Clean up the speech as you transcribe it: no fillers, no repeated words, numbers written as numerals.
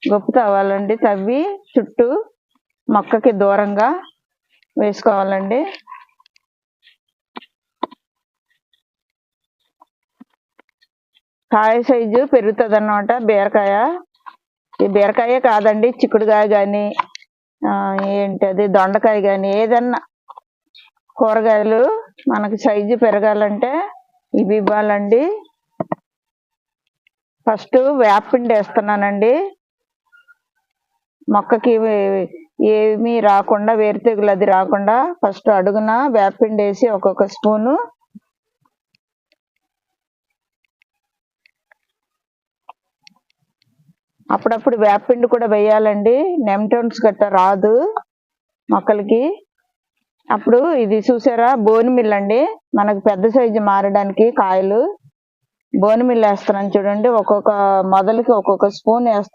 గొప్ప తవ్వాలండి. తవ్వి చుట్టూ మొక్కకి దూరంగా వేసుకోవాలండి. కాయ సైజు పెరుగుతుంది అన్నమాట బీరకాయ. ఈ బీరకాయ కాదండి, చిక్కుడుకాయ కానీ ఏంటది దొండకాయ కానీ ఏదన్నా కూరగాయలు మనకి సైజు పెరగాలంటే ఇవి ఇవ్వాలండి. ఫస్ట్ వేపపిండి వేస్తున్నానండి. మొక్కకి ఏమీ రాకుండా, వేరు తెగులు అది రాకుండా ఫస్ట్ అడుగున వేపపిండి వేసి ఒక్కొక్క స్పూను అప్పుడప్పుడు వేపపిండి కూడా వేయాలండి. నెమ్టోన్స్ గట్ట రాదు మొక్కలకి. అప్పుడు ఇది చూసారా బోన్ మిల్ అండి, మనకు పెద్ద సైజు మారడానికి కాయలు. బోన్ మిల్ వేస్తున్నాను చూడండి, ఒక్కొక్క మొదలకి ఒక్కొక్క స్పూన్ వేస్తాను.